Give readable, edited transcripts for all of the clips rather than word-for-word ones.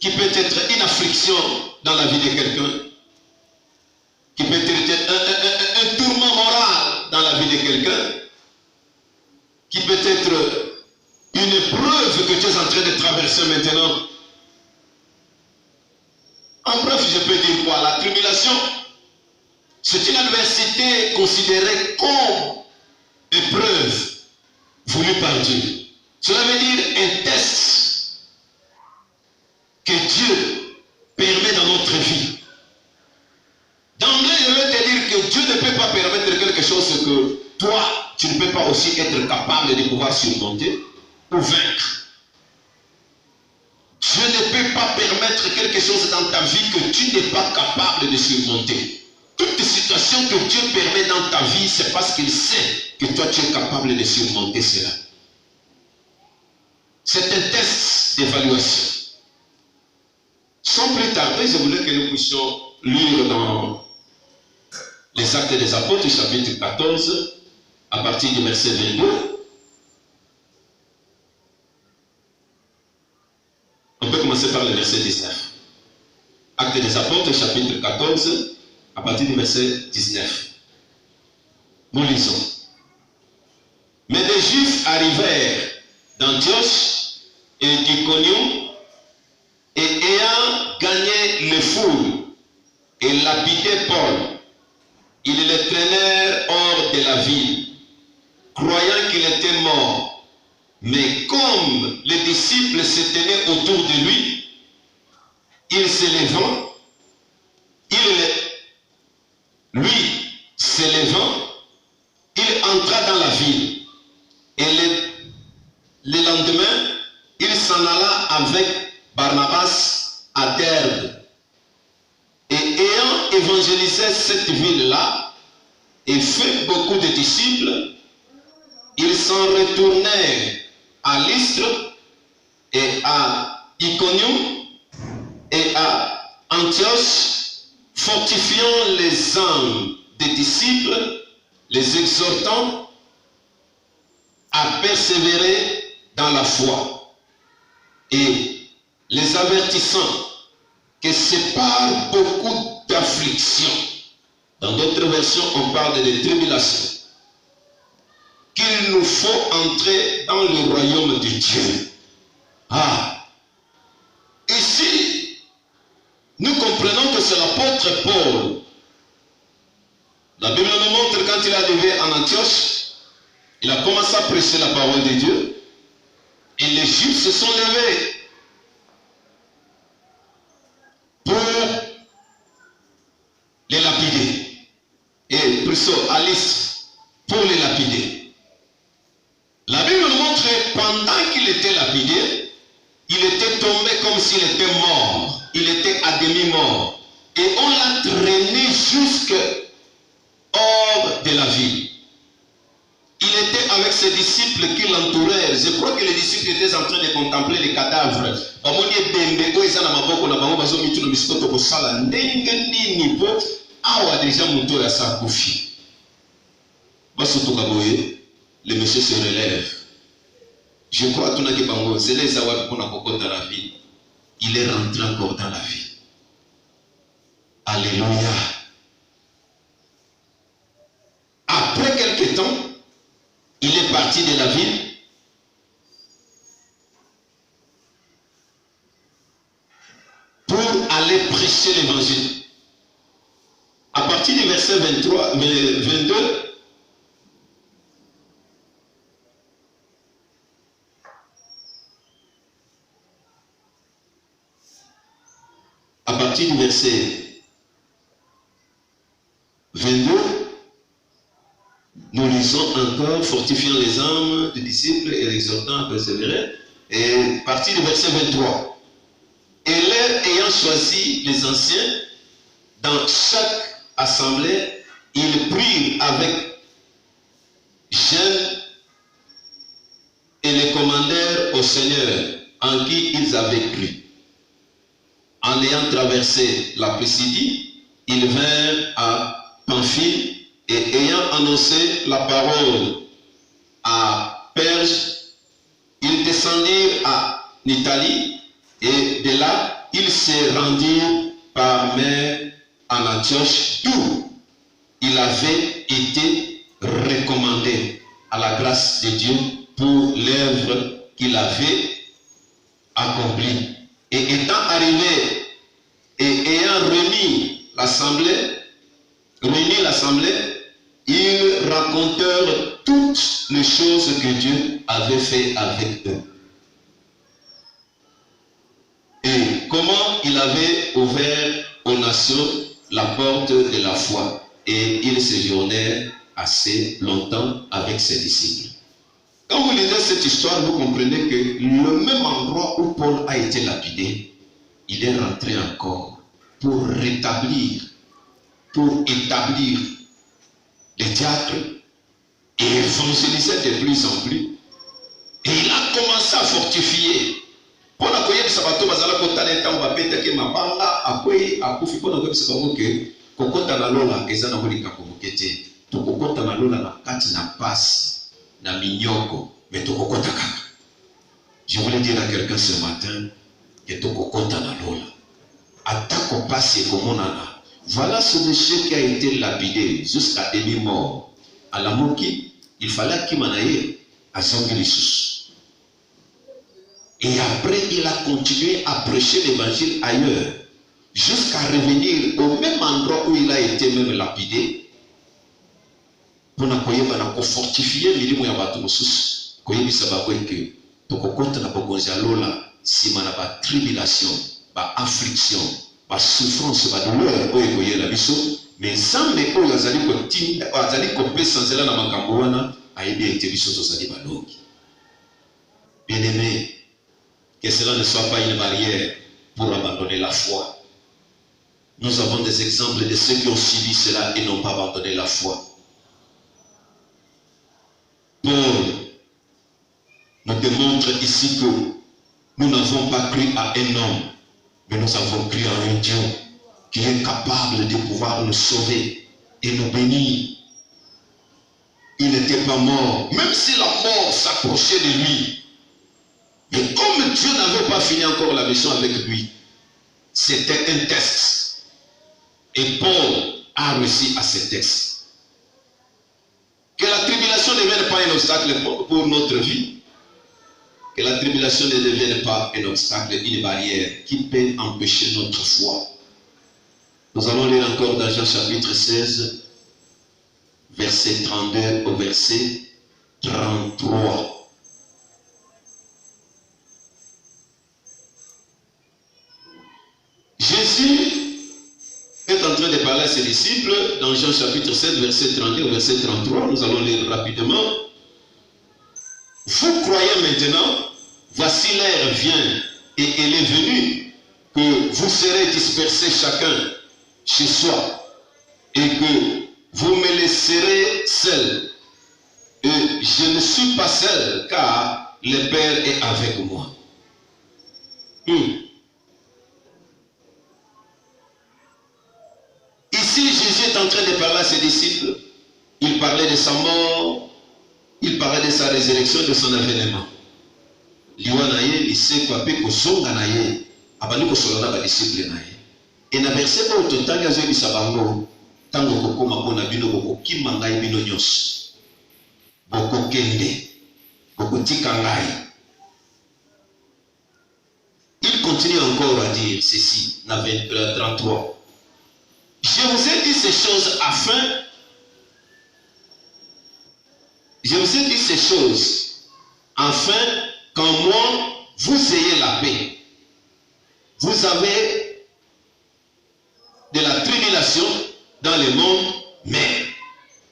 qui peut être une affliction dans la vie de quelqu'un, qui peut être un tourment moral dans la vie de quelqu'un, qui peut être une épreuve que tu es en train de traverser maintenant. En bref, je peux dire quoi? La tribulation, c'est une adversité considérée comme épreuve voulue par Dieu. Cela veut dire un test que Dieu permet dans notre vie. D'emblée, je vais te dire que Dieu ne peut pas permettre quelque chose que toi, tu ne peux pas aussi être capable de pouvoir surmonter ou vaincre. Dieu ne peut pas permettre quelque chose dans ta vie que tu n'es pas capable de surmonter. Toute situation que Dieu permet dans ta vie, c'est parce qu'il sait que toi tu es capable de surmonter cela. C'est un test d'évaluation. Sans plus tarder, je voulais que nous puissions lire dans les Actes des Apôtres, chapitre 14, à partir du verset 22. On peut commencer par le verset 19. Actes des Apôtres, chapitre 14, à partir du verset 19. Nous lisons. Mais des Juifs arrivèrent d'Antioche et d'Iconium, et ayant gagné les foules et lapidé Paul, ils le traînèrent hors de la ville, croyant qu'il était mort. Mais comme les disciples se tenaient autour de lui, il s'élevant, il entra dans la ville. Et le lendemain, il s'en alla avec Barnabas à Derbe. Et ayant évangélisé cette ville-là et fait beaucoup de disciples, ils s'en retournèrent à Lystre et à Iconium et à Antioche, fortifiant les âmes des disciples, les exhortant à persévérer dans la foi et les avertissant que c'est par beaucoup d'afflictions, dans d'autres versions on parle de tribulations, qu'il nous faut entrer dans le royaume de Dieu. Ici, nous comprenons que c'est l'apôtre Paul. La Bible nous montre quand il est arrivé en Antioche, il a commencé à prêcher la parole de Dieu, et les Juifs se sont levés pour les lapider. Et plutôt à Lystre, pour les lapider. La Bible nous montre que pendant qu'il était lapidé, il était tombé comme s'il était mort. Il était à demi-mort. Et on l'a traîné jusque hors de la ville. Il était avec ses disciples qui l'entourèrent. Je crois que les disciples étaient en train de contempler les cadavres. Le monsieur se relève. Je crois que c'est les awad qu'on a beaucoup dans la vie. Il est rentré encore dans la vie. Alléluia. Après quelque temps, il est parti de la ville. Pour aller prêcher l'évangile. À partir du verset 22, à partir du verset 22, nous lisons encore, fortifiant les âmes des disciples et l'exhortant à persévérer. Et à partir du verset 23, et leur ayant choisi les anciens, dans chaque assemblée, ils prirent avec gêne et les commandèrent au Seigneur en qui ils avaient cru. En ayant traversé la Pisidie, ils vinrent à Pamphile et ayant annoncé la parole à Perge, ils descendirent à Italie et de là il s'est rendu par mer en Antioche, d'où il avait été recommandé à la grâce de Dieu pour l'œuvre qu'il avait accomplie. Et étant arrivé et ayant réuni l'assemblée, ils racontèrent toutes les choses que Dieu avait fait avec eux. Et comment il avait ouvert aux nations la porte de la foi. Et il séjournait assez longtemps avec ses disciples. Quand vous lisez cette histoire, vous comprenez que le même endroit où Paul a été lapidé, il est rentré encore pour rétablir, pour établir les diacres et évangéliser de plus en plus. Et il a commencé à fortifier. Pour la coyer de Sabato, Bazala Kotane Tamba Petake Mabanga, après, Akufi Pona Web Sabamoke, Kokota Nalola, Ezana Holika Komokete, Tokokota Nalola, la Kati na Pass, na Minyoko, mais Tokokota Kaka. Je voulais dire à quelqu'un ce matin que Tokokota Nalola, Atako Pass et Komonana. Voilà ce monsieur qui a été lapidé jusqu'à demi-mort. À la Moki, il fallait qu'il m'en aille à Zangilisus. Et après, il a continué à prêcher l'évangile ailleurs, jusqu'à revenir au même endroit où il a été même lapidé. Pour nous fortifier milimo ya batu mususu. Koyebi sababu que tokokota na bogonza lola sima na ba tribulation, ba affliction, ba souffrance, ba douleur oyo koyela biso, mais nzambe oyo azali kotinda, azali kopesa nzela na makambo wana ayebi ete biso tozali balongi. Bien-aimé, que cela ne soit pas une barrière pour abandonner la foi. Nous avons des exemples de ceux qui ont subi cela et n'ont pas abandonné la foi. Paul nous démontre ici que nous n'avons pas cru à un homme, mais nous avons cru à un Dieu qui est capable de pouvoir nous sauver et nous bénir. Il n'était pas mort, même si la mort s'approchait de lui. Mais comme Dieu n'avait pas fini encore la mission avec lui, c'était un test. Et Paul a réussi à ce test. Que la tribulation ne devienne pas un obstacle pour notre vie. Que la tribulation ne devienne pas un obstacle, une barrière qui peut empêcher notre foi. Nous allons lire encore dans Jean chapitre 16, verset 32 au verset 33. Jésus est en train de parler à ses disciples dans Jean chapitre 7, verset 32 au verset 33. Nous allons lire rapidement. Vous croyez maintenant, voici l'heure vient et elle est venue, que vous serez dispersés chacun chez soi et que vous me laisserez seul. Et je ne suis pas seul car le Père est avec moi. Ici, Jésus est en train de parler à ses disciples. Il parlait de sa mort, il parlait de sa résurrection, de son avènement. Liwanaye, il sait quoi, peut kozonga naye, abali kosolana ba disciple naye. Et na verset ba ototali azo bisa bango, tango kokoma bona bino bokokima ngai bino nyos. Bokokende, bokotika ngai. Il continue encore à dire ceci, na 33. Je vous ai dit ces choses afin qu'en moi vous ayez la paix. Vous avez de la tribulation dans le monde, mais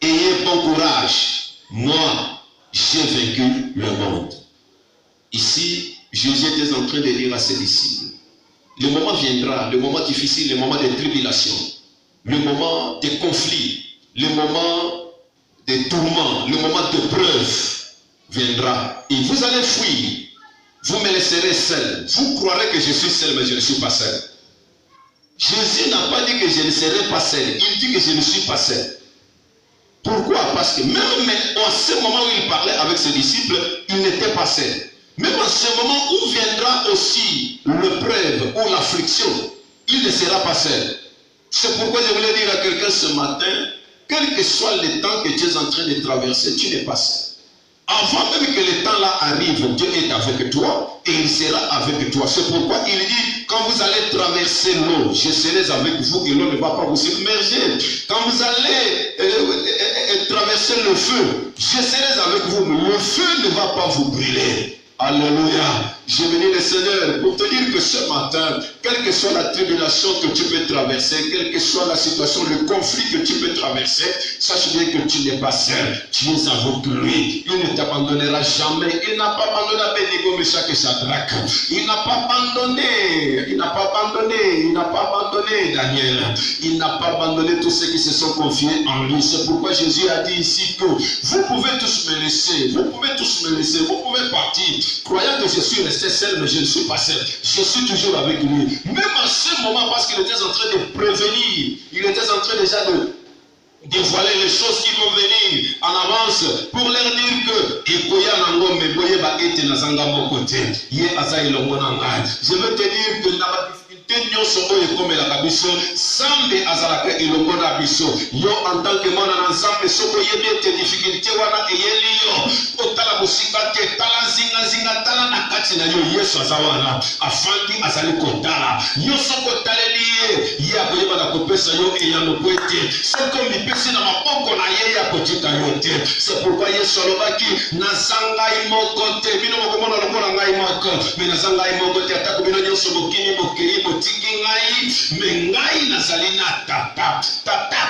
ayez bon courage. Moi, j'ai vaincu le monde. Ici, Jésus était en train de dire à ses disciples, le moment viendra, le moment difficile, le moment de tribulation, le moment de conflit, le moment de tourment, le moment de preuve viendra. Et vous allez fuir. Vous me laisserez seul. Vous croirez que je suis seul, mais je ne suis pas seul. Jésus n'a pas dit que je ne serai pas seul. Il dit que je ne suis pas seul. Pourquoi? Parce que même en ce moment où il parlait avec ses disciples, il n'était pas seul. Même en ce moment où viendra aussi l'épreuve, l'épreuve ou l'affliction, il ne sera pas seul. C'est pourquoi je voulais dire à quelqu'un ce matin, quel que soit le temps que tu es en train de traverser, tu n'es pas seul. Avant même que le temps là arrive, Dieu est avec toi et il sera avec toi. C'est pourquoi il dit, quand vous allez traverser l'eau, je serai avec vous et l'eau ne va pas vous submerger. Quand vous allez traverser le feu, je serai avec vous, mais le feu ne va pas vous brûler. Alléluia. Je bénis le Seigneur pour te dire que ce matin, quelle que soit la tribulation que tu peux traverser, quelle que soit la situation, le conflit que tu peux traverser, sache bien que tu n'es pas seul. Tu es avec lui. Il ne t'abandonnera jamais. Il n'a pas abandonné Abednego, Meshach et Shadrach. Il n'a pas abandonné. Il n'a pas abandonné. Il n'a pas abandonné Daniel. Il n'a pas abandonné tous ceux qui se sont confiés en lui. C'est pourquoi Jésus a dit ici que vous pouvez tous me laisser. Vous pouvez tous me laisser. Vous pouvez partir. Croyant que je suis resté seul, mais je ne suis pas seul. Je suis toujours avec lui. Même à ce moment, parce qu'il était en train de prévenir, il était en train déjà de dévoiler les choses qui vont venir en avance pour leur dire que je veux te dire que Sambe azalaka elongo na biso yo en tant que mwana na Nzambe soko yebi te difficulté wana eyeli yo otala musika te tala zinga tala na kati na yo Yesu azawana afandi azali kotala yo soko taleli ye akoyeba na kopesa yo eyano kwete soko mipesi na maboko na ye ya kotika yo te. C'est pourquoi Yesu alobaki nazanga imoko te bino mokomona lokola ngai moko me nazanga imoko te atako bino nyonso bokini bokei botiki ngai me ngai nazali na tata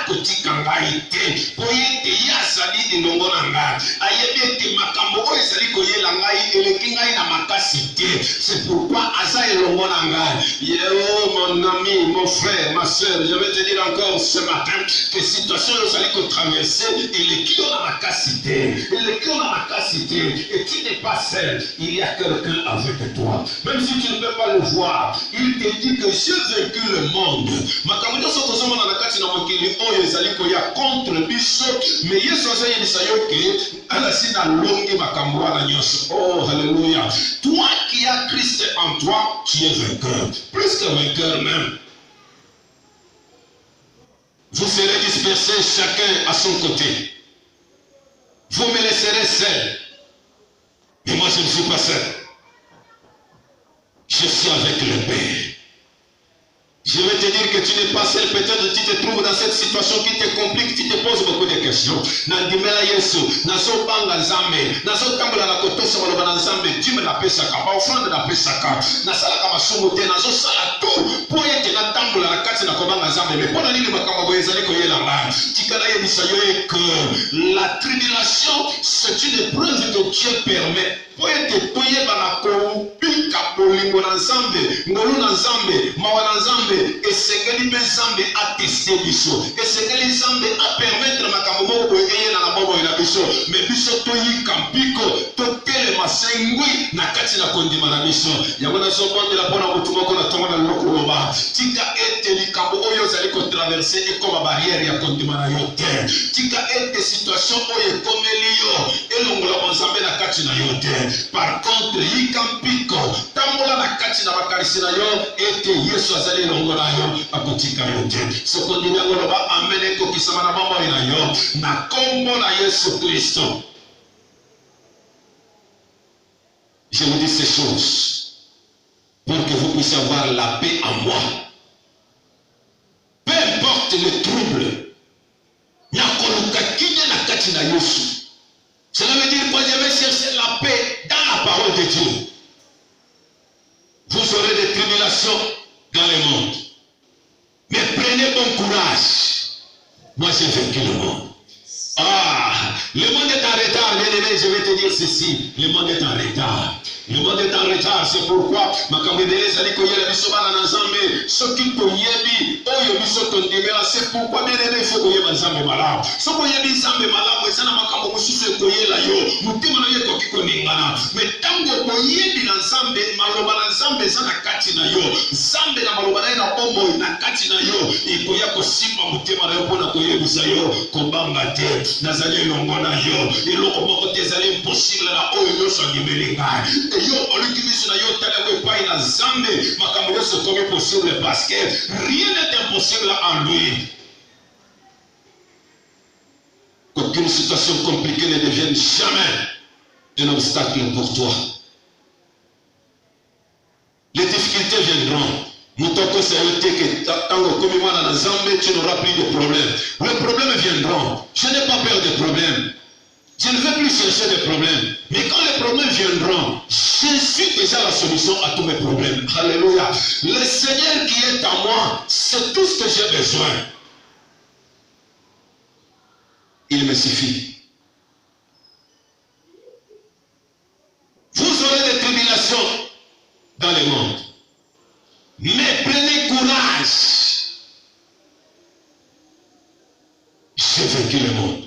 kotika ngai te po ete ye azali elongo na ngai ayebi ete makambo oyo ezali koyela ngai eleki ngai na makasi te. C'est pourquoi aza elongo na ngai. Mon ami, mon frère, ma soeur, je vais te dire encore ce matin que situation ezali kotraverser eleki yo na makasi te, eleki yo na makasi te, et tu n'es pas seul. Il y a quelqu'un avec toi, même si tu ne peux pas le voir. Il te dit que j'ai vaincu le monde. Makambo nyonso tozomona na kati na mokili oyo ezali koya contre biso, mais Yesu azayebisa yo ke alasi na longi makambo wana nyonso. Oh alléluia. Toi qui as Christ en toi, tu es vainqueur, plus que vainqueur même. Vous serez dispersés chacun à son côté. Vous me laisserez seul. Mais moi je ne suis pas seul. Je suis avec le Père. Je vais te dire que tu n'es pas seul. Peut-être tu te trouves dans cette situation qui te complique, tu te poses beaucoup de questions. Nandimela Yesu, nazo banga nzambe, nazo tambola na kotosa maloba na nzambe, Dieu me la pesaka, ba offrande na pesaka, nasala kama somo te, nazo sala tout pour ete na tambola na kati na kobanga nzambe. Mais pona nini makambo boye ezali koyela nga? Tikala yebisa yo que la tribulation c'est une épreuve que Dieu permet. Po ete toyeba na kopika bolingo na nzambe, ngolu na nzambe, mawa na nzambe, esengeli mpe nzambe ateste biso, esengeli nzambe apermettre makambo moko boye eyela na bomoi na biso, me biso toyika mpiko totelema sengwi na kati na kondima na biso. Yango nazobondela mpona motu moko na ntongo na leloko loba tika ete likambo oyo ozali kotraverse ekoma barriere ya kondima na yo te. Tika ete situation oyo ekomeli yo elongola nzambe na kati na yo te. Par contre yika mpiko tambola na kati na bakarisi na yo ete Yesu azali elongo na yo akotika yo te. Sokondimi yango loba amen ekokisama na bomoi na yo na kombo na Yesu Kristo. Je vous dis ces choses pour que vous puissiez avoir la paix en moi. Peu importe le trouble, nyakoluka kinye na kati na Yesu. Cela veut dire que je vais chercher la paix dans la parole de Dieu. Vous aurez des tribulations dans le monde. Mais prenez bon courage. Moi j'ai vaincu le monde. Ah, le monde est en retard, bien aimé, je vais te dire ceci. Le monde est en retard. Le monde est en retard, c'est pourquoi c'est pourquoi bien aimé, il faut que vous Nzambe malamu. So ko yebi Nzambe malamu ezana makambo mususu koyela yo. Mutima na yeko kikoningana. Mais tango ko yebi na Nzambe maloba na Nzambe ezana kati na yo. Nzambe na maloba na bombo na kati na yo. Ikoya ko simba mutima na yo pona ko yebisa yo kobanga te. Nazali longo na yo. Eloko moko te ezali impossible na oyo nyonso ngimelinga. Yo olukibiso na yo tala ko pai na Nzambe makambo yose choses comme possible parce que rien n'est impossible en lui. Qu'aucune situation compliquée ne devienne jamais un obstacle pour toi. Les difficultés viendront. Tu n'auras plus de problèmes. Les problèmes viendront. Je n'ai pas peur des problèmes. Je ne vais plus chercher des problèmes. Mais quand les problèmes viendront, je suis déjà la solution à tous mes problèmes. Alléluia. Le Seigneur qui est en moi, c'est tout ce que j'ai besoin. Il me suffit. Vous aurez des tribulations dans le monde. Mais prenez courage. J'ai vaincu le monde.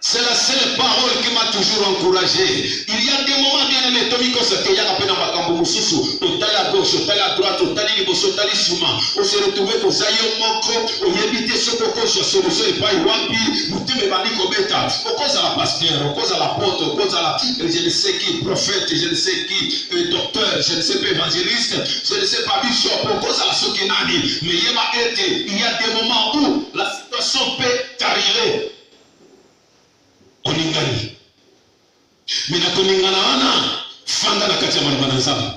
C'est la seule parole qui m'a toujours encouragé. Il y a des moments bien aimés, Tomiko Sate, Yakapena Makambo Mususu, Otali à gauche, Otali à droite, Otali Liboso, Otali Souma. On s'est retrouvé au Zayo Moko, on y habitait ce coco, je suis solution et pas Iwapi, Moutime Maniko Beta. Au cause à la pasteur, au cause à l'apôtre, au cause à la, je ne sais qui, prophète, je ne sais qui, docteur, je ne sais pas évangéliste, je ne sais pas bishop, au cause à la Sokinani. Mais il y a des moments où la situation peut t'arriver. Oningani. Mina koningana wana fanda na kati ya maloma na Nzambe.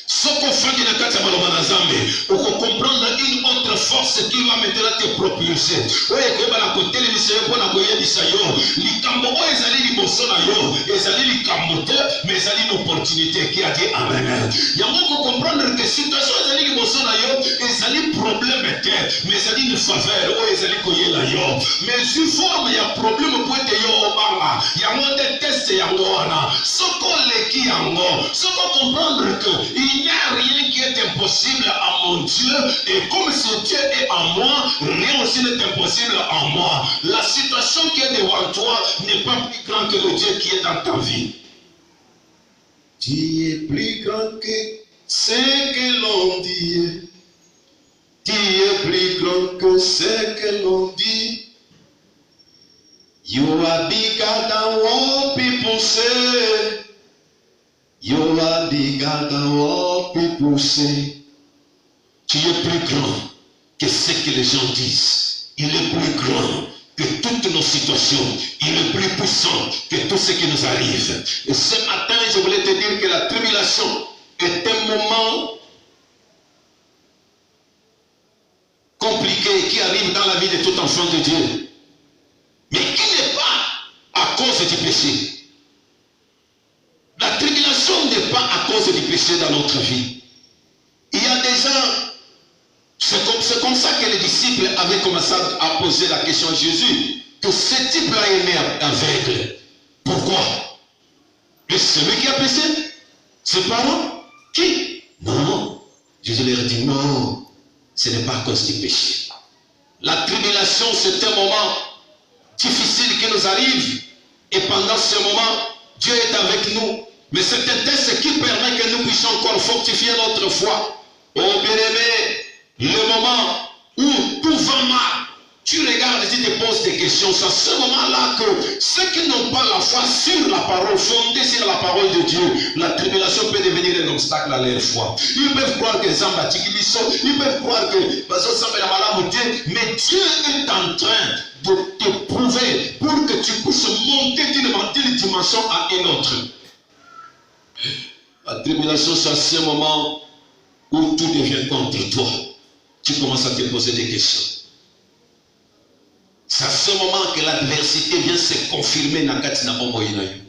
Soko fandi na kati ya maloma na Nzambe, uko comprendre une autre force qui va maintenant te propulser. Oye koyeba na kotele miseyo pona koyebisa yo. Likambo oyo ezali liboso na yo, ezali likambo te, mais ezali une opportunité qui a dit amen. Yango ko comprendre que situation ezali liboso na yo, ezali problème te, mais ezali une faveur oyo ezali koyela yo. Mais sous forme ya problème po ete yo obanga. Yango de test yango wana. Soko leki yango. Soko comprendre que il n'y a rien qui est impossible à mon Dieu, et comme ce Dieu est en moi, rien aussi n'est impossible en moi. La situation qui est devant toi n'est pas plus grande que le Dieu qui est dans ta vie. Tu es plus grand que ce que l'on dit. Tu es plus grand que ce que l'on dit. You are bigger than what people say. You are bigger than what people say. Tu es plus grand que ce que les gens disent. Il est plus grand que toutes nos situations. Il est plus puissant que tout ce qui nous arrive. Et ce matin, je voulais te dire que la tribulation est un moment compliqué qui arrive dans la vie de tout enfant de Dieu. Mais qui n'est pas à cause du péché. La tribulation n'est pas à cause du péché dans notre vie. Il y a des gens, c'est comme ça que les disciples avaient commencé à poser la question à Jésus, que ce type-là est né aveugle. Pourquoi? Et c'est celui qui a péché? Ses parents? Qui? Non. Jésus leur dit non, ce n'est pas à cause du péché. La tribulation, c'est un moment difficile qui nous arrive. Et pendant ce moment, Dieu est avec nous. Mais c'est un test qui permet que nous puissions encore fortifier notre foi. Oh bien-aimé, le moment où tout va mal, tu regardes et tu te poses des questions. C'est à ce moment-là que ceux qui n'ont pas la foi sur la parole, fondée sur la parole de Dieu, la tribulation peut devenir un obstacle à leur foi. Ils peuvent croire que Zamba Tikiliso, ils peuvent croire que mais Dieu est en train de te prouver pour que tu puisses monter d'une dimension à une autre. La tribulation, c'est à ce moment où tout devient contre toi. Tu commences à te poser des questions. C'est à ce moment que l'adversité vient se confirmer dans Katina Bomoïnaï.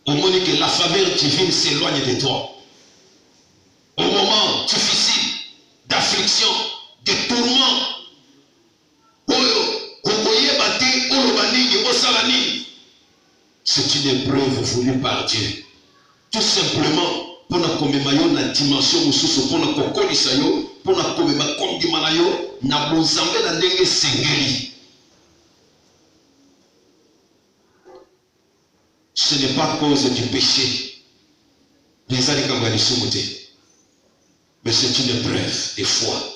Au moment que la faveur divine s'éloigne de toi. Au moment difficile d'affliction, de tourment. C'est une épreuve voulue par Dieu. Tout simplement, pour nous commémorer la dimension pour nous kokolisa yo, pour nous commémorer kondimana yo, na bozambe na ndenge sengeli. Ce n'est pas à cause du péché. Mais c'est une épreuve de foi.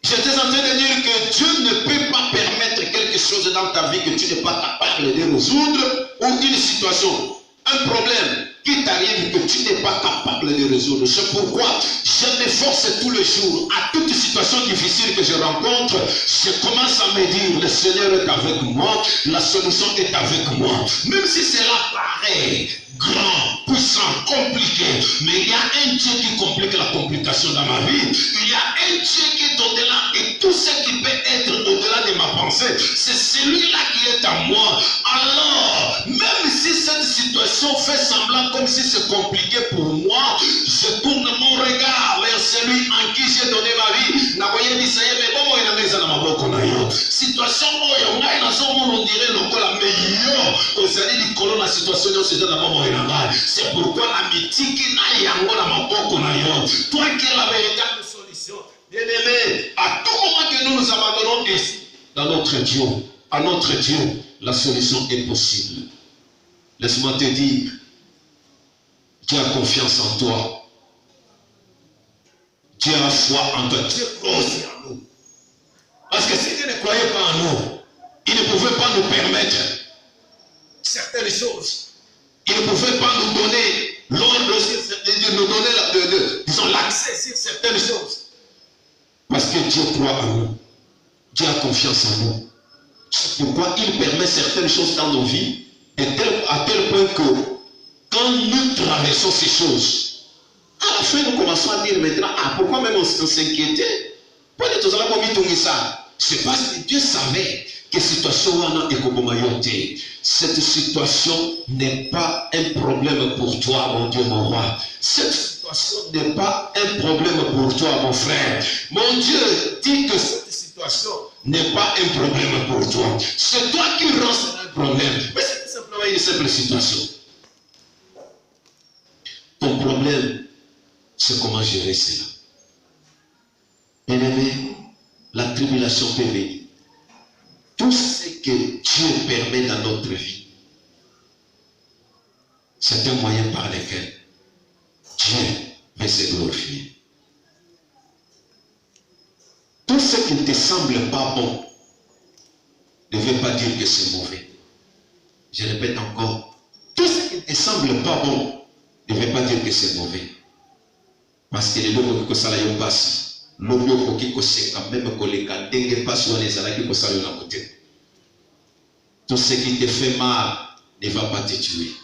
J'étais en train de dire que Dieu ne peut pas permettre quelque chose dans ta vie que tu n'es pas capable de résoudre, ou une situation, un problème qui t'arrive que tu n'es pas capable de résoudre. C'est pourquoi je m'efforce tous les jours, à toute situation difficile que je rencontre, je commence à me dire, le Seigneur est avec moi, la solution est avec moi. Même si cela paraît grand, puissant, compliqué, mais il y a un Dieu qui complique la complication dans ma vie. Il y a un Dieu qui est au-delà, et tout ce qui peut être au-delà de ma pensée, c'est celui-là qui est à moi. Alors, même si cette situation fait semblant comme si c'est compliqué pour moi, je tourne mon regard vers celui en qui j'ai donné ma vie. Situation on dirait la situation c'est pourquoi la mythique toi qui es la véritable solution. Bien-aimé, à tout moment que nous nous abandonnons ici, dans notre Dieu, à notre Dieu, la solution est possible. Laisse-moi te dire, Dieu a confiance en toi. Dieu a foi en toi. Dieu croit aussi en nous. Parce que si Dieu ne croyait pas en nous, il ne pouvait pas nous permettre certaines choses. Il ne pouvait pas nous donner l'ordre, nous donner disons, l'accès sur certaines choses. Parce que Dieu croit en nous. Dieu a confiance en nous. C'est pourquoi il permet certaines choses dans nos vies, à tel point que quand nous traversons ces choses, à la fin nous commençons à dire maintenant, pourquoi même on s'inquiétait? C'est parce que Dieu savait que cette situation n'est pas un problème pour toi, mon Dieu, mon roi. Cette situation n'est pas un problème pour toi, mon frère. Mon Dieu dit que cette situation n'est pas un problème pour toi. C'est toi qui rends ça un problème. Mais c'est tout simplement une simple situation. Ton problème, c'est comment gérer cela. Bien-aimé, la tribulation peut venir. Tout ce que Dieu permet dans notre vie, c'est un moyen par lequel Dieu veut se glorifier. Tout ce qui ne te semble pas bon ne veut pas dire que c'est mauvais. Je répète encore, tout ce qui ne te semble pas bon ne veut pas dire que c'est mauvais. Parce que les lois que ça passe. Tout ce qui te fait mal ne va pas te tuer.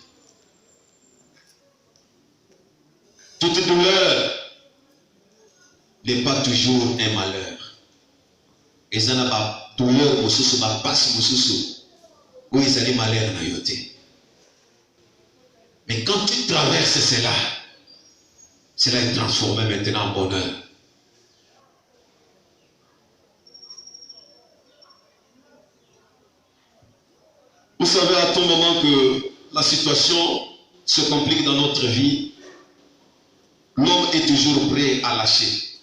Toute douleur n'est pas toujours un malheur. Et ça n'a pas douleur, passe, où ils allaient malheur na yoté. Mais quand tu traverses cela, cela est transformé maintenant en bonheur. Vous savez, à tout moment que la situation se complique dans notre vie, l'homme est toujours prêt à lâcher.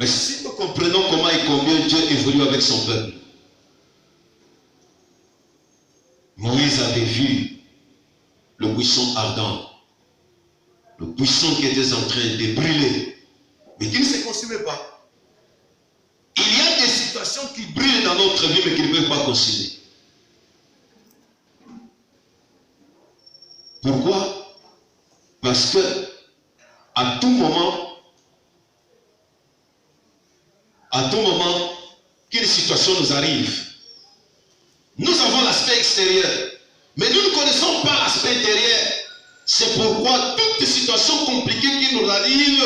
Mais si nous comprenons comment et combien Dieu évolue avec son peuple, Moïse avait vu le buisson ardent, le buisson qui était en train de brûler, mais qui ne se consumait pas. Il y a des situations qui brûlent dans notre vie, mais qui ne peuvent pas consumer. Pourquoi? Parce que à tout moment qu'une situation nous arrive, nous avons l'aspect extérieur, mais nous ne connaissons pas l'aspect intérieur. C'est pourquoi toute situation compliquée qui nous arrive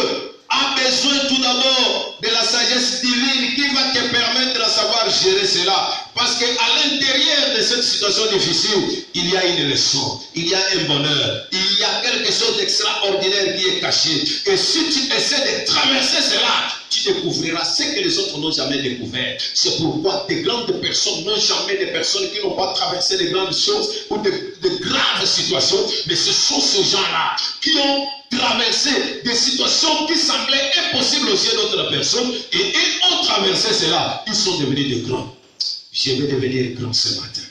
a besoin tout d'abord de la sagesse divine qui va te permettre de savoir gérer cela. Parce qu'à l'intérieur de cette situation difficile, il y a une leçon, il y a un bonheur, il y a quelque chose d'extraordinaire qui est caché. Et si tu essaies de traverser cela, tu découvriras ce que les autres n'ont jamais découvert. C'est pourquoi de grandes personnes n'ont jamais des personnes qui n'ont pas traversé de grandes choses ou de graves situations, mais ce sont ces gens-là qui ont traversé des situations qui semblaient impossibles aux yeux d'autres personnes et ils ont traversé cela. Ils sont devenus des grands. Je vais devenir grand ce matin.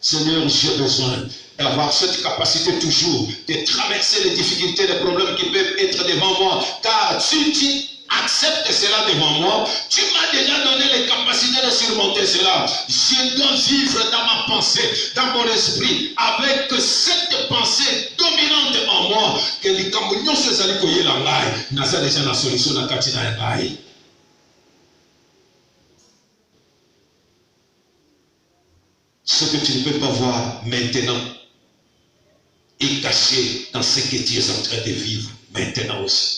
Seigneur, j'ai besoin d'avoir cette capacité toujours de traverser les difficultés, les problèmes qui peuvent être devant moi. Car si tu accepte cela devant moi. Tu m'as déjà donné les capacités de surmonter cela. Je dois vivre dans ma pensée, dans mon esprit, avec cette pensée dominante en moi. Que les camounions se allaient coller la maille. N'a pas déjà la solution dans la katina et maille. Ce que tu ne peux pas voir maintenant est caché dans ce que tu es en train de vivre maintenant aussi.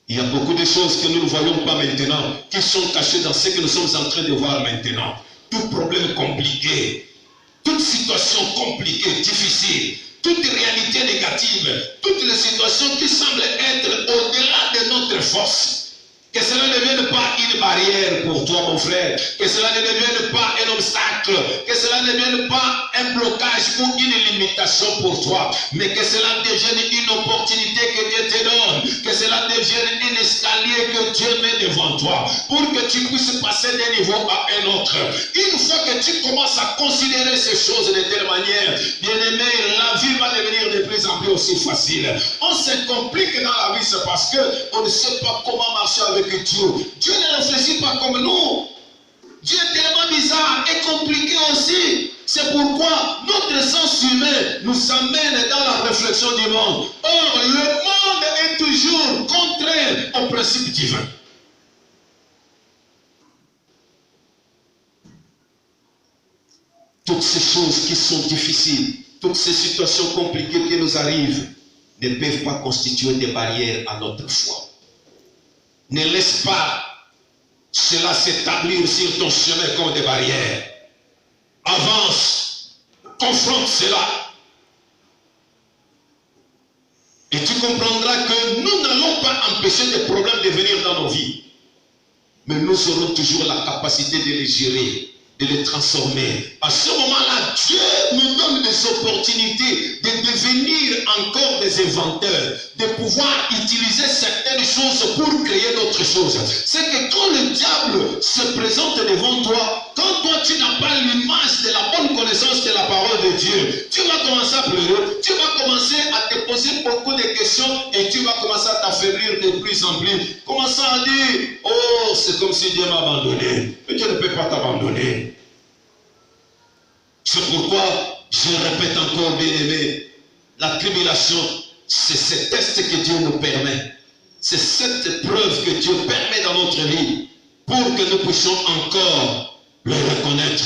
Il y a beaucoup de choses que nous ne voyons pas maintenant, qui sont cachées dans ce que nous sommes en train de voir maintenant. Tout problème compliqué, toute situation compliquée, difficile, toute réalité négative, toutes les situations qui semblent être au-delà de notre force. Que cela ne devienne pas une barrière pour toi, mon frère. Que cela ne devienne pas un obstacle. Que cela ne devienne pas un blocage ou une limitation pour toi. Mais que cela devienne une opportunité que Dieu te donne. Que cela devienne un escalier que Dieu met devant toi. Pour que tu puisses passer d'un niveau à un autre. Une fois que tu commences à considérer ces choses de telle manière, bien aimé, la vie va devenir de plus en plus aussi facile. On se complique dans la vie, c'est parce qu'on ne sait pas comment marcher avec Dieu. Dieu ne réfléchit pas comme nous. Dieu est tellement bizarre et compliqué aussi. C'est pourquoi notre sens humain nous amène dans la réflexion du monde. Or, le monde est toujours contraire au principe divin. Toutes ces choses qui sont difficiles, toutes ces situations compliquées qui nous arrivent, ne peuvent pas constituer des barrières à notre foi. Ne laisse pas cela s'établir sur ton chemin comme des barrières. Avance, confronte cela. Et tu comprendras que nous n'allons pas empêcher des problèmes de venir dans nos vies. Mais nous aurons toujours la capacité de les gérer, de les transformer. À ce moment-là, Dieu nous donne des opportunités de devenir encore des inventeurs, de pouvoir utiliser certaines choses pour créer d'autres choses. C'est que quand le diable se présente devant toi, quand toi tu n'as pas l'image de la bonne connaissance de la parole de Dieu, tu vas commencer à pleurer, tu vas commencer à te poser beaucoup de questions et tu vas commencer à t'affaiblir de plus en plus. Commençant à dire, oh, c'est comme si Dieu m'a abandonné. Mais Dieu ne peut pas t'abandonner. C'est pourquoi, je répète encore, bien aimé, la tribulation, c'est ce test que Dieu nous permet. C'est cette preuve que Dieu permet dans notre vie pour que nous puissions encore le reconnaître.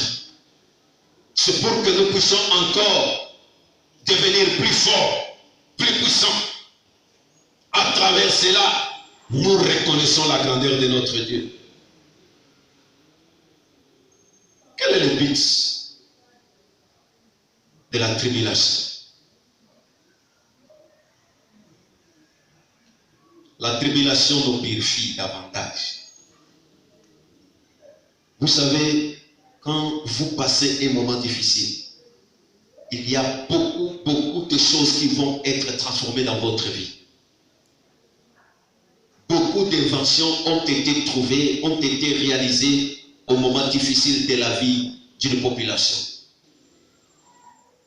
C'est pour que nous puissions encore devenir plus forts, plus puissants. À travers cela, nous reconnaissons la grandeur de notre Dieu. Quel est le but de la tribulation? La tribulation nous purifie davantage. Vous savez, quand vous passez un moment difficile, il y a beaucoup de choses qui vont être transformées dans votre vie. Beaucoup d'inventions ont été trouvées, ont été réalisées au moment difficile de la vie d'une population.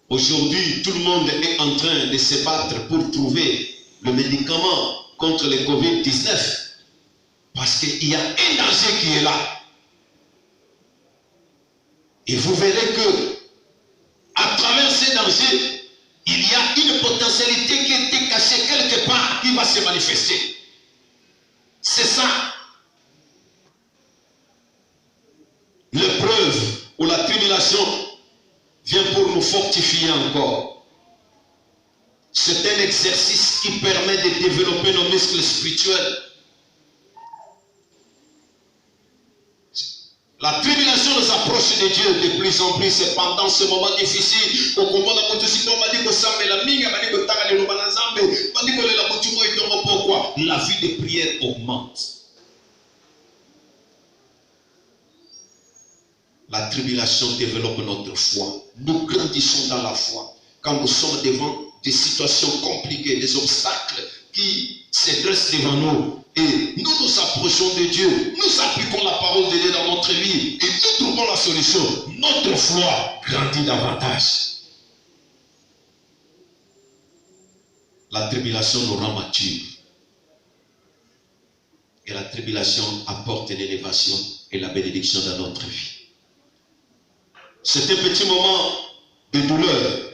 Aujourd'hui, tout le monde est en train de se battre pour trouver le médicament contre le Covid-19. Parce qu'il y a un danger qui est là. Et vous verrez que, à travers ces dangers, il y a une potentialité qui était cachée quelque part qui va se manifester. C'est ça. L'épreuve ou la tribulation vient pour nous fortifier encore. C'est un exercice qui permet de développer nos muscles spirituels. La tribulation nous approche de Dieu de plus en plus. C'est pendant ce moment difficile. Pourquoi? La vie de prière augmente. La tribulation développe notre foi. Nous grandissons dans la foi. Quand nous sommes devant des situations compliquées, des obstacles qui se dressent devant nous, et nous nous approchons de Dieu, nous appliquons la parole de Dieu dans notre vie, et nous trouvons la solution. Notre foi grandit davantage. La tribulation nous rend matures. et la tribulation apporte l'élévation et la bénédiction dans notre vie. C'est un petit moment de douleur,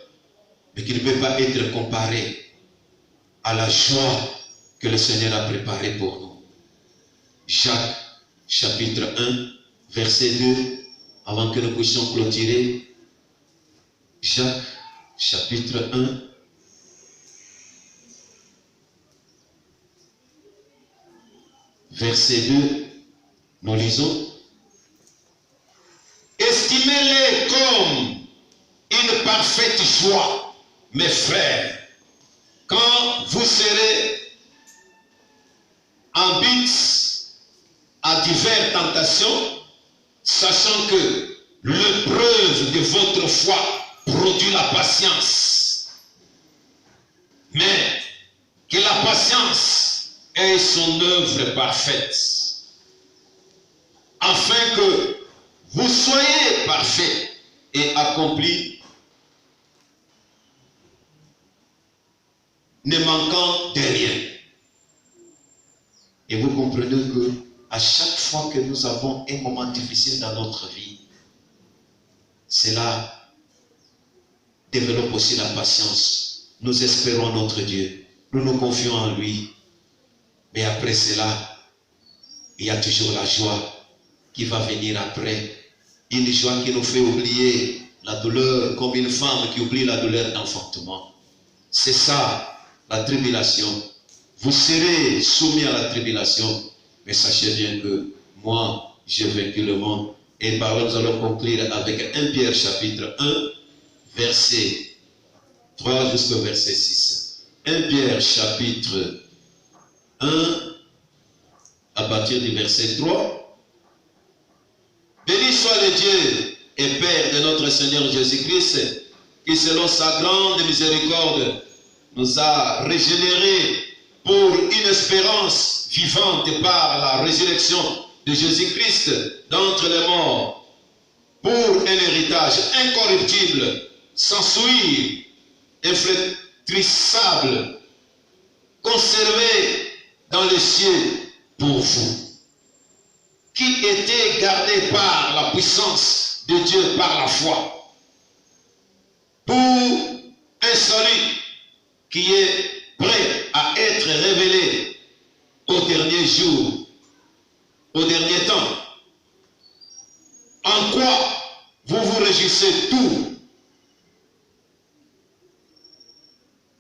mais qui ne peut pas être comparé à la joie que le Seigneur a préparée pour nous. Jacques, chapitre 1, verset 2, avant que nous puissions clôturer. Jacques, chapitre 1, verset 2, nous lisons. Estimez-les comme une parfaite joie, mes frères, quand vous serez en butte à diverses tentations, sachant que l'épreuve de votre foi produit la patience. Mais que la patience ait son œuvre parfaite, afin que vous soyez parfaits et accomplis, ne manquant de rien. Et vous comprenez que à chaque fois que nous avons un moment difficile dans notre vie, cela développe aussi la patience. Nous espérons notre Dieu, nous nous confions en lui. Mais après cela, il y a toujours la joie qui va venir après. Une joie qui nous fait oublier la douleur, comme une femme qui oublie la douleur d'enfantement. C'est ça, la tribulation. Vous serez soumis à la tribulation, mais sachez bien que moi, j'ai vaincu le monde. Et par là, nous allons conclure avec 1 Pierre chapitre 1, verset 3 jusqu'au verset 6. 1 Pierre chapitre 1, à partir du verset 3. Béni soit le Dieu et Père de notre Seigneur Jésus-Christ, qui selon sa grande miséricorde nous a régénérés pour une espérance vivante par la résurrection de Jésus-Christ d'entre les morts, pour un héritage incorruptible, sans souillure, inflétrissable, conservé dans les cieux pour vous, qui était gardé par la puissance de Dieu par la foi, pour un salut qui est prêt à être révélé au dernier jour, au dernier temps. En quoi vous vous réjouissez tout,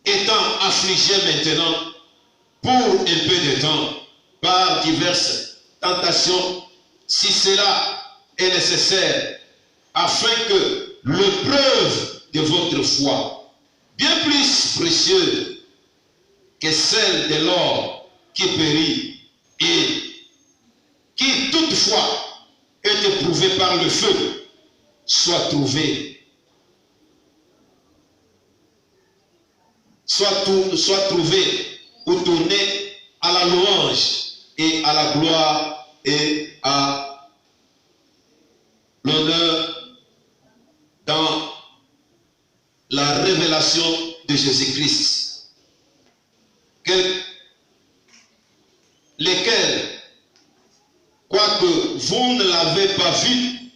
étant affligés maintenant pour un peu de temps par diverses tentations, si cela est nécessaire, afin que l'épreuve de votre foi, bien plus précieuse que celle de l'or qui périt et qui toutefois est éprouvé par le feu, soit trouvé ou tourné à la louange et à la gloire et à l'honneur dans la révélation de Jésus-Christ, lesquels, quoique vous ne l'avez pas vu,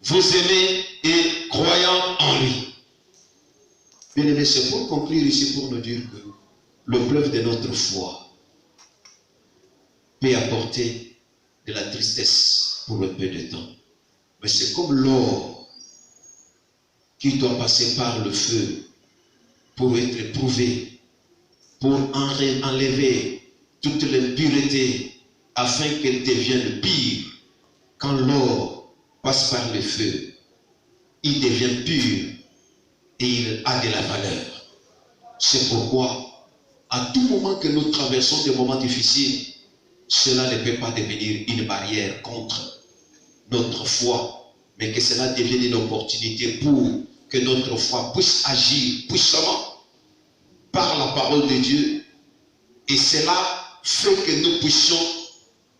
vous aimez et croyant en lui. Bien-aimés, c'est pour conclure ici, pour nous dire que l'épreuve de notre foi peut apporter de la tristesse pour un peu de temps. Mais c'est comme l'or qui doit passer par le feu pour être éprouvé, pour enlever toute l'impureté afin qu'elle devienne pure. Quand l'or passe par le feu, il devient pur et il a de la valeur. C'est pourquoi, à tout moment que nous traversons des moments difficiles, cela ne peut pas devenir une barrière contre notre foi, mais que cela devienne une opportunité pour que notre foi puisse agir puissamment par la parole de Dieu. Et cela fait que nous puissions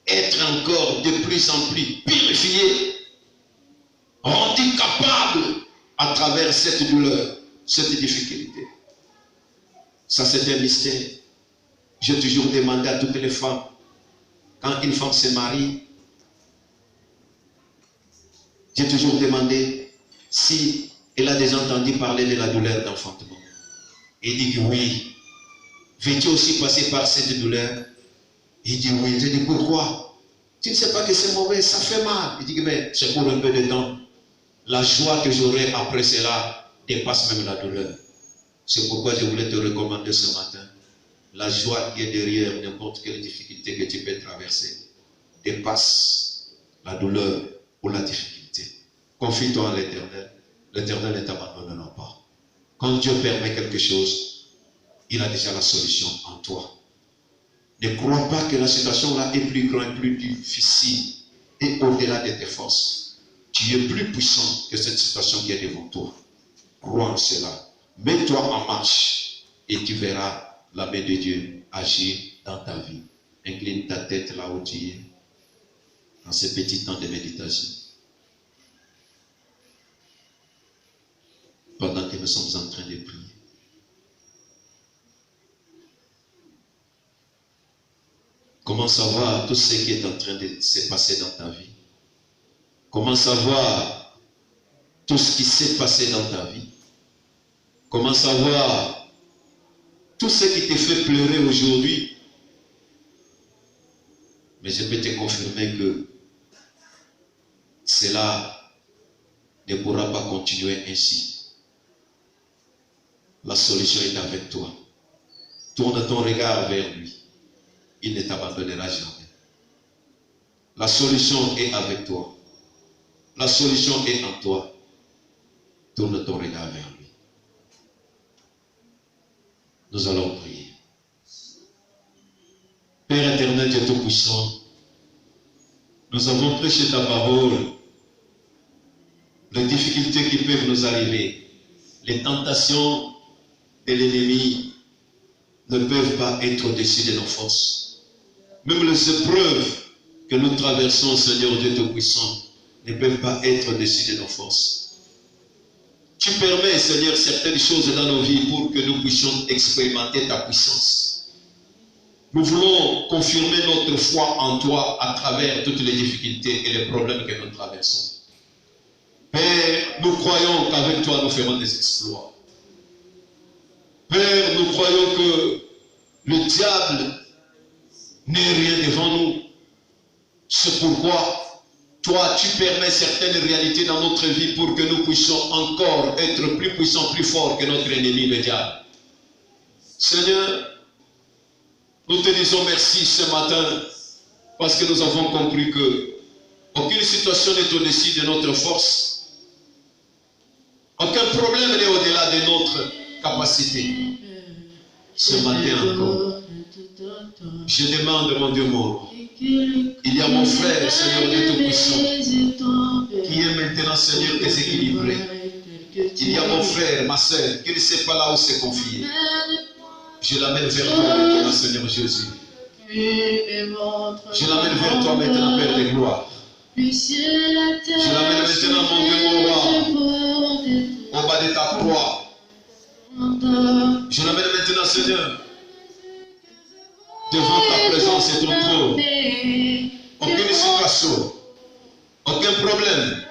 être encore de plus en plus purifiés, rendus capables à travers cette douleur, cette difficulté. Ça, c'est un mystère. J'ai toujours demandé à toutes les femmes, Quand une femme se marie, j'ai toujours demandé si elle a déjà entendu parler de la douleur d'enfantement. Il dit que oui. Veux-tu aussi passer par cette douleur? Il dit oui. Je dis pourquoi? Tu ne sais pas que c'est mauvais, ça fait mal. Il dit que mais c'est pour un peu de temps. La joie que j'aurai après cela dépasse même la douleur. C'est pourquoi je voulais te recommander ce matin. La joie qui est derrière n'importe quelle difficulté que tu peux traverser dépasse la douleur ou la difficulté. Confie-toi en l'Éternel. L'Éternel ne t'abandonnera pas. Quand Dieu permet quelque chose, il a déjà la solution en toi. Ne crois pas que la situation là est plus grande, plus difficile et au-delà de tes forces. Tu es plus puissant que cette situation qui est devant toi. Crois en cela. Mets-toi en marche et tu verras la main de Dieu agir dans ta vie. Incline ta tête là où tu es, dans ce petit temps de méditation. Pendant que nous sommes en train de prier. Comment savoir tout ce qui est en train de se passer dans ta vie? Comment savoir tout ce qui s'est passé dans ta vie? Comment savoir tout ce qui te fait pleurer aujourd'hui? Mais je peux te confirmer que cela ne pourra pas continuer ainsi. La solution est avec toi. Tourne ton regard vers lui. Il ne t'abandonnera jamais. La solution est avec toi. La solution est en toi. Tourne ton regard vers lui. Nous allons prier. Père éternel, Dieu Tout-Puissant, nous avons prêché ta parole. Les difficultés qui peuvent nous arriver, les tentations de l'ennemi ne peuvent pas être au-dessus de nos forces. Même les épreuves que nous traversons, Seigneur Dieu Tout-Puissant, ne peuvent pas être au-dessus de nos forces. Tu permets, Seigneur, certaines choses dans nos vies pour que nous puissions expérimenter ta puissance. Nous voulons confirmer notre foi en toi à travers toutes les difficultés et les problèmes que nous traversons. Père, nous croyons qu'avec toi nous ferons des exploits. Père, nous croyons que le diable n'est rien devant nous. C'est pourquoi toi, tu permets certaines réalités dans notre vie pour que nous puissions encore être plus puissants, plus forts que notre ennemi, le diable. Seigneur, nous te disons merci ce matin parce que nous avons compris que aucune situation n'est au-dessus de notre force. Aucun problème n'est au-delà de notre capacité. Ce matin encore, je demande, mon Dieu, mon roi, il y a mon frère, Seigneur Dieu Tout-Puissant, qui est maintenant, Seigneur, déséquilibré. Il y a mon frère, ma soeur, qui ne sait pas là où se confier. Je l'amène vers toi maintenant, Seigneur Jésus. Je l'amène vers toi maintenant, Père de gloire. Je l'amène maintenant, mon Dieu, mon roi, au bas de ta croix. Je l'amène maintenant, Seigneur, devant ta présence et ton trône. Aucune situation, aucun problème,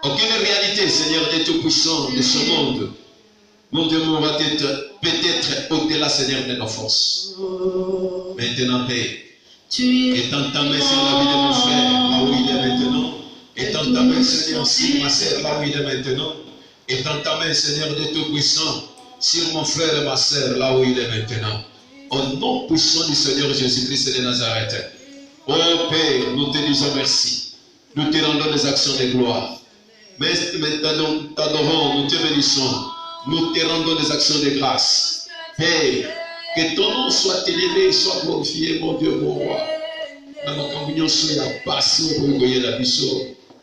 aucune réalité, Seigneur Dieu Tout-Puissant de ce monde. Mon Dieu, mon roi, peut-être au-delà, Seigneur, de nos forces. Maintenant, Père, étends ta main sur la vie de mon frère, là où il est maintenant. Étends ta main, Seigneur, sur ma sœur, là où il est maintenant. Étends ta main, Seigneur Dieu Tout-Puissant, sur mon frère et ma sœur, là où il est maintenant. Au nom puissant du Seigneur Jésus-Christ de Nazareth. Oh Père, nous te disons merci. Nous te rendons des actions de gloire. Mais t'adorons, nous te bénissons. Nous te rendons des actions de grâce. Père, que ton nom soit élevé, soit glorifié, mon Dieu, mon roi.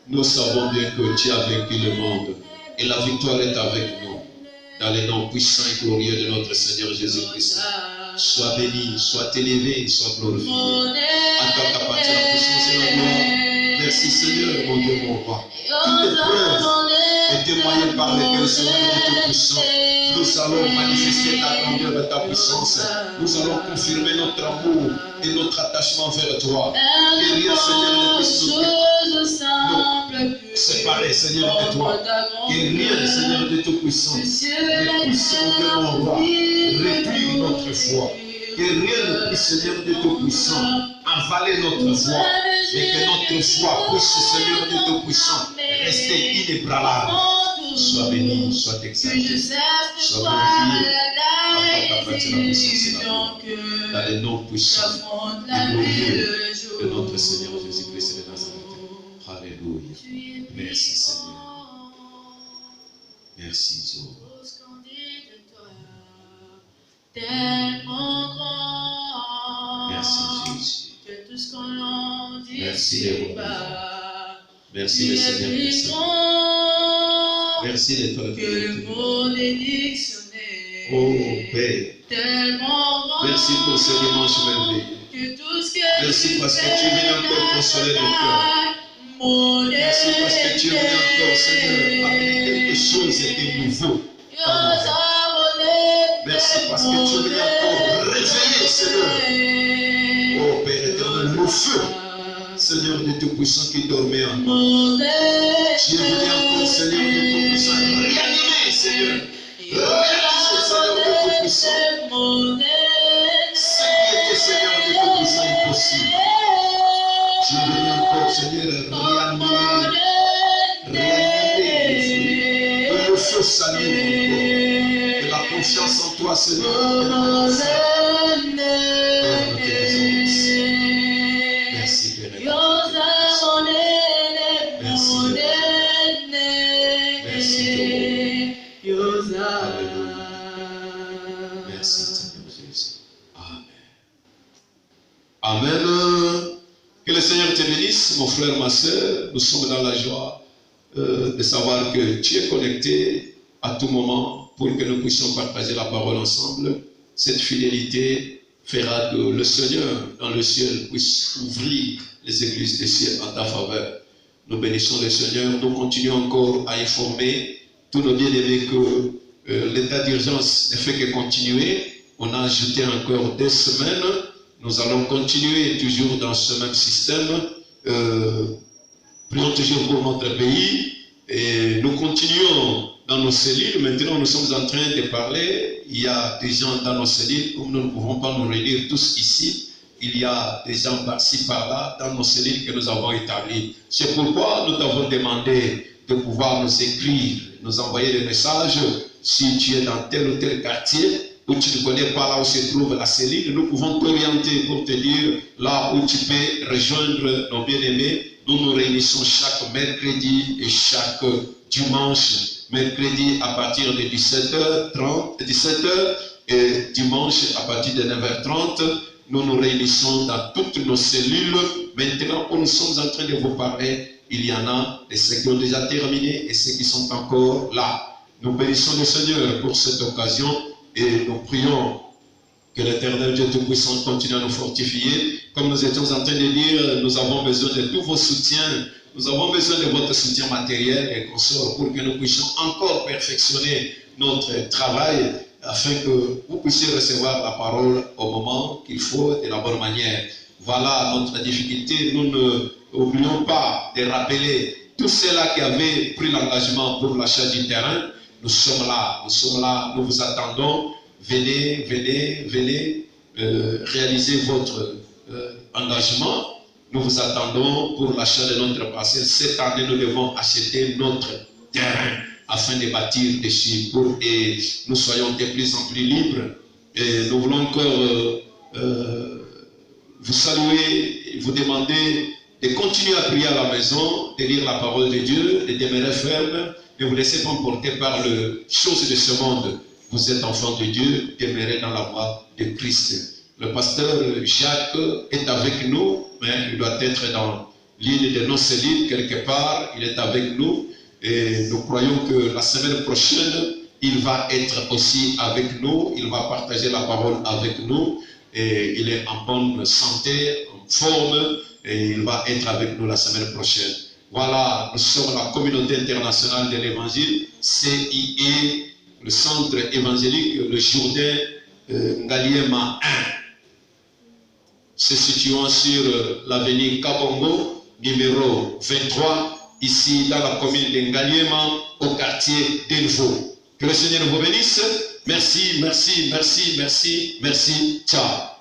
Nous savons bien que tu as vaincu le monde. Et la victoire est avec nous. Dans le nom puissant et glorieux de notre Seigneur Jésus-Christ. Sois béni, sois élevé, sois glorifié. À toi qu'appartient la puissance et la gloire. Merci Seigneur, mon Dieu, mon roi. Toutes les preuves et témoignées par lesquelles, Seigneur Dieu Tout-Puissant, nous allons manifester ta grandeur Seigneur, ta puissance. Nous allons confirmer notre amour et notre attachement vers toi. Et rien, Seigneur, ne puisse nous séparer, Seigneur, de toi. Et rien, Seigneur, de tout puissant, ne puisse nous réduire notre foi. Que rien ne puisse, Seigneur, de tout puissant, avaler notre foi. Et que notre foi puisse, Seigneur, de tout puissant, rester inébranlable. Sois béni, sois exalté, sois glorifié, à ta puissance dans les noms puissants et glorieux de notre Seigneur Jésus-Christ de Nazareth. Alléluia. Merci Seigneur. Merci Jéhovah. Merci Jésus. Merci les rois. Merci le Seigneur. Merci de toi. Oh Père. Merci pour ce dimanche merveilleux. Merci parce que tu es venu encore consoler nos cœurs. Merci parce que tu es venu encore, Seigneur, amener quelque chose de nouveau. Merci parce que tu es venu encore réveiller, Seigneur. Oh Père éternel, le feu, Seigneur de Tout-Puissant qui dormait en nous. Tu es venu encore, Seigneur de Tout-Puissant, réanimer, Seigneur. Réaliser, Seigneur de Tout-Puissant. Ce qui était, Seigneur de Tout-Puissant, impossible. Tu es venu encore, Seigneur, réanimer le feu s'allume encore. Et la confiance en toi, Seigneur. Merci, Père. Amen. Que le Seigneur te bénisse, mon frère, ma soeur. Nous sommes dans la joie de savoir que tu es connecté à tout moment pour que nous puissions partager la parole ensemble. Cette fidélité fera que le Seigneur dans le ciel puisse ouvrir les églises des cieux en ta faveur. Nous bénissons le Seigneur. Nous continuons encore à informer tous nos bien-aimés que l'état d'urgence ne fait que continuer. On a ajouté encore 2 semaines. Nous allons continuer toujours dans ce même système. Prions toujours pour notre pays. Et nous continuons dans nos cellules. Maintenant, nous sommes en train de parler. Il y a des gens dans nos cellules. Comme nous ne pouvons pas nous réunir tous ici, il y a des gens par-ci, par-là, dans nos cellules que nous avons établies. C'est pourquoi nous t'avons demandé de pouvoir nous écrire, nous envoyer des messages. Si tu es dans tel ou tel quartier, où tu ne connais pas là où se trouve la cellule, nous pouvons t'orienter pour te dire là où tu peux rejoindre nos bien-aimés. Nous nous réunissons chaque mercredi et chaque dimanche. Mercredi à partir de 17h et dimanche à partir de 9h30. Nous nous réunissons dans toutes nos cellules. Maintenant, où nous sommes en train de vous parler, il y en a ceux qui ont déjà terminé et ceux qui sont encore là. Nous bénissons le Seigneur pour cette occasion. Et nous prions que l'Éternel Dieu Tout-Puissant continue à nous fortifier. Comme nous étions en train de dire, nous avons besoin de tous vos soutiens. Nous avons besoin de votre soutien matériel et consort pour que nous puissions encore perfectionner notre travail afin que vous puissiez recevoir la parole au moment qu'il faut de la bonne manière. Voilà notre difficulté. Nous n'oublions pas de rappeler tous ceux-là qui avaient pris l'engagement pour l'achat du terrain. Nous sommes là, nous vous attendons. Venez réaliser votre engagement. Nous vous attendons pour l'achat de notre parcelle. Cette année, nous devons acheter notre terrain afin de bâtir dessus pour que nous soyons de plus en plus libres. Et nous voulons encore vous saluer, vous demander de continuer à prier à la maison, de lire la parole de Dieu, de demeurer ferme. Ne vous laissez pas emporter par les choses de ce monde. Vous êtes enfants de Dieu, demeurez dans la voie de Christ. Le pasteur Jacques est avec nous, mais il doit être dans l'île de nos cellules quelque part. Il est avec nous et nous croyons que la semaine prochaine, il va être aussi avec nous. Il va partager la parole avec nous et il est en bonne santé, en forme et il va être avec nous la semaine prochaine. Voilà, nous sommes la communauté internationale de l'évangile, CIE, le centre évangélique, le Jourdain Ngaliema 1, se situant sur l'avenue Kabongo, numéro 23, ici dans la commune de Ngaliema, au quartier d'Elvo. Que le Seigneur vous bénisse. Merci, merci, merci, merci, merci. Ciao.